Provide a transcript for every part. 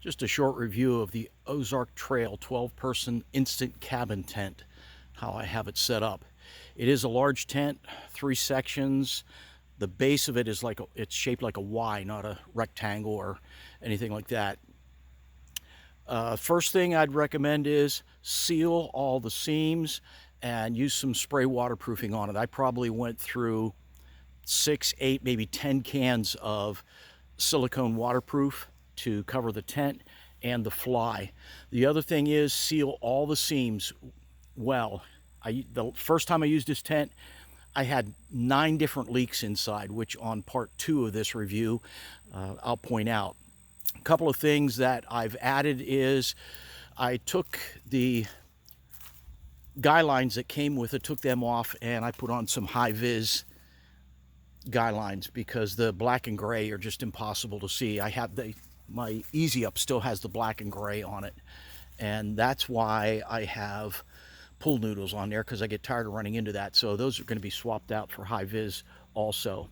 Just a short review of the Ozark Trail 12-person instant cabin tent, how I have it set up. It is a large tent, 3 sections. The base of it is it's shaped like a Y, not a rectangle or anything like that. First thing I'd recommend is seal all the seams and use some spray waterproofing on it. I probably went through 6, 8, maybe 10 cans of silicone waterproof to cover the tent and the fly. The other thing is seal all the seams well. The first time I used this tent, I had 9 different leaks inside, which on part 2 of this review, I'll point out. A couple of things that I've added is I took the guy lines that came with it, took them off, and I put on some Vis Guy Lines because the black and gray are just impossible to see. My Easy Up still has the black and gray on it, and that's why I have pool noodles on there, because I get tired of running into that. So those are going to be swapped out for high vis also.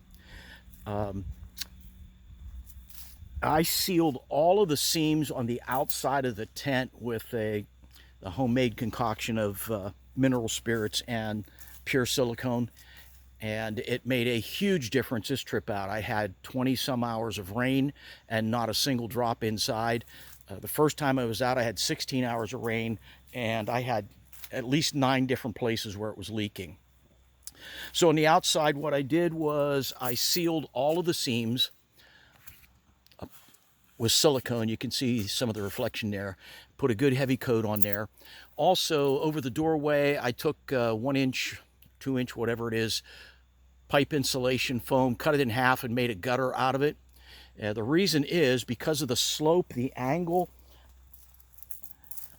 I sealed all of the seams on the outside of the tent with a homemade concoction of mineral spirits and pure silicone, and it made a huge difference this trip out. I had 20 some hours of rain and not a single drop inside. The first time I was out, I had 16 hours of rain, and I had at least 9 different places where it was leaking. So on the outside, what I did was I sealed all of the seams with silicone. You can see some of the reflection there. Put a good heavy coat on there. Also, over the doorway, I took 1 inch, 2 inch, whatever it is, pipe insulation foam, cut it in half and made a gutter out of it. The reason is because of the slope, the angle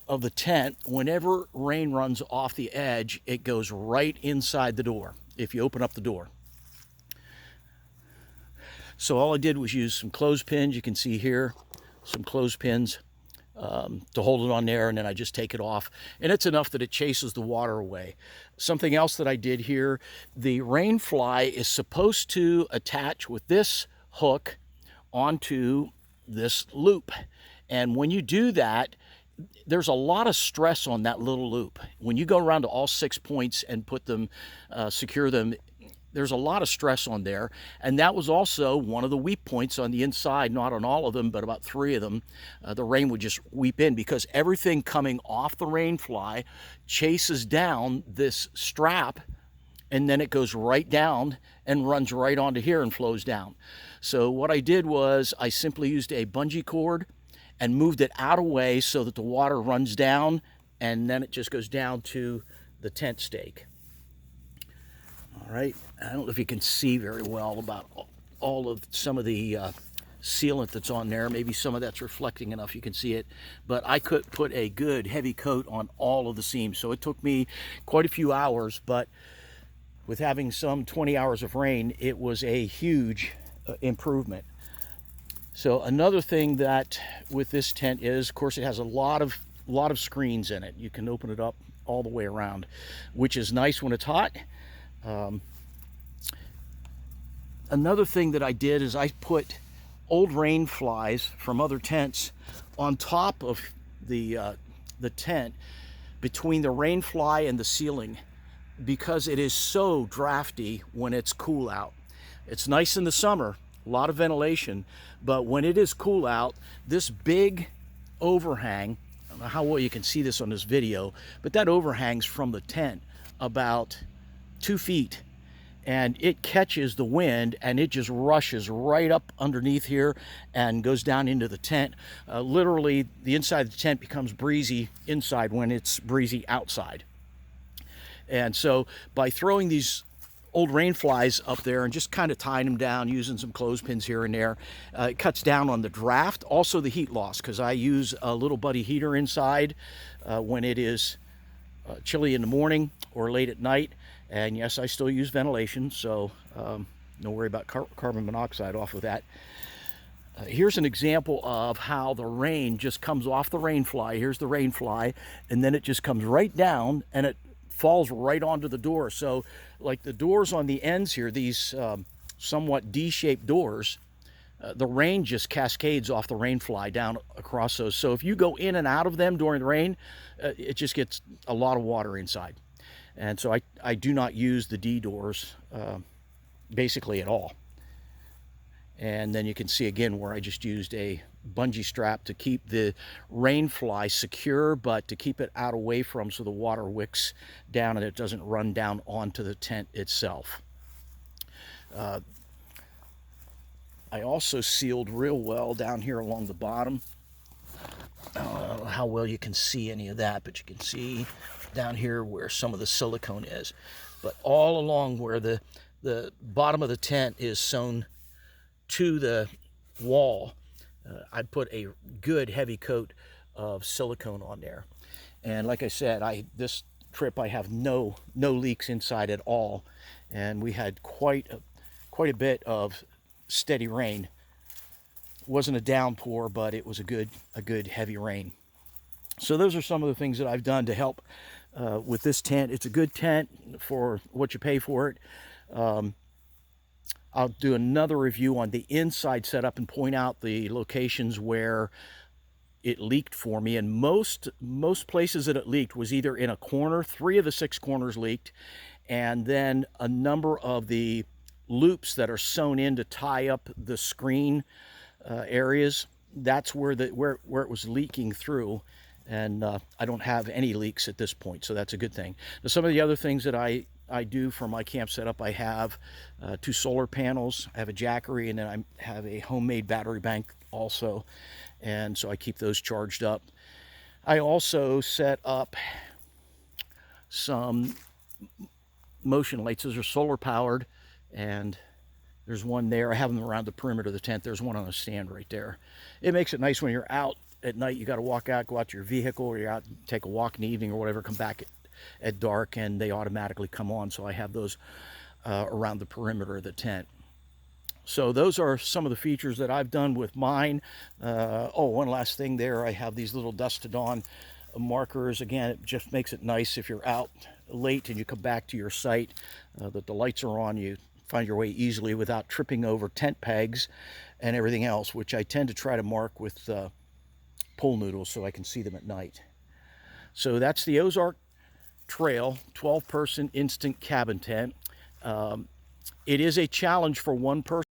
of the tent. Whenever rain runs off the edge, it goes right inside the door if you open up the door. So all I did was use some clothespins. You can see here some clothespins to hold it on there, and then I just take it off, and it's enough that it chases the water away. Something else that I did here, the rain fly is supposed to attach with this hook onto this loop, and when you do that, there's a lot of stress on that little loop. When you go around to all 6 points and put them, secure them, there's a lot of stress on there, and that was also one of the weep points on the inside. Not on all of them, but about 3 of them. The rain would just weep in because everything coming off the rain fly chases down this strap, and then it goes right down and runs right onto here and flows down. So what I did was I simply used a bungee cord and moved it out of the way so that the water runs down, and then it just goes down to the tent stake. All right, I don't know if you can see very well about all of some of the sealant that's on there. Maybe some of that's reflecting enough you can see it, but I could put a good heavy coat on all of the seams. So it took me quite a few hours, but with having some 20 hours of rain, it was a huge improvement. So another thing that with this tent is, of course, it has a lot of screens in it. You can open it up all the way around, which is nice when it's hot. Another thing that I did is I put old rain flies from other tents on top of the tent between the rain fly and the ceiling, because it is so drafty when it's cool out. It's nice in the summer, a lot of ventilation, but when it is cool out, this big overhang, I don't know how well you can see this on this video, but that overhangs from the tent about 2 feet, and it catches the wind and it just rushes right up underneath here and goes down into the tent. Literally, the inside of the tent becomes breezy inside when it's breezy outside. And so by throwing these old rain flies up there and just kind of tying them down, using some clothespins here and there, it cuts down on the draft, also the heat loss, because I use a little buddy heater inside when it is chilly in the morning or late at night. And yes, I still use ventilation, so no worry about carbon monoxide off of that. Here's an example of how the rain just comes off the rain fly. Here's the rain fly, and then it just comes right down and it falls right onto the door. So like the doors on the ends here, these somewhat D-shaped doors, the rain just cascades off the rain fly down across those. So if you go in and out of them during the rain, it just gets a lot of water inside. And so I do not use the D doors basically at all. And then you can see again where I just used a bungee strap to keep the rain fly secure, but to keep it out away from, so the water wicks down and it doesn't run down onto the tent itself. I also sealed real well down here along the bottom. I don't know how well you can see any of that, but you can see down here where some of the silicone is. But all along where the bottom of the tent is sewn to the wall, I put a good heavy coat of silicone on there. And like I said, this trip I have no leaks inside at all, and we had quite a bit of steady rain. It wasn't a downpour, but it was a good heavy rain. So those are some of the things that I've done to help with this tent. It's a good tent for what you pay for it. I'll do another review on the inside setup and point out the locations where it leaked for me. And most places that it leaked was either in a corner. 3 of the 6 corners leaked, and then a number of the loops that are sewn in to tie up the screen areas. That's where it was leaking through. And I don't have any leaks at this point, so that's a good thing. Now, some of the other things that I do for my camp setup, I have 2 solar panels, I have a Jackery, and then I have a homemade battery bank also, and so I keep those charged up. I also set up some motion lights. Those are solar powered, and there's one there. I have them around the perimeter of the tent. There's one on a stand right there. It makes it nice when you're out at night. You got to walk out, go out to your vehicle, or you're out, take a walk in the evening or whatever, come back at dark, and they automatically come on. So I have those around the perimeter of the tent. So those are some of the features that I've done with mine. Oh, one last thing there. I have these little dusk to dawn markers. Again, it just makes it nice if you're out late and you come back to your site, that the lights are on. You find your way easily without tripping over tent pegs and everything else, which I tend to try to mark with pool noodles so I can see them at night. So that's the Ozark Trail 12-person instant cabin tent. It is a challenge for one person.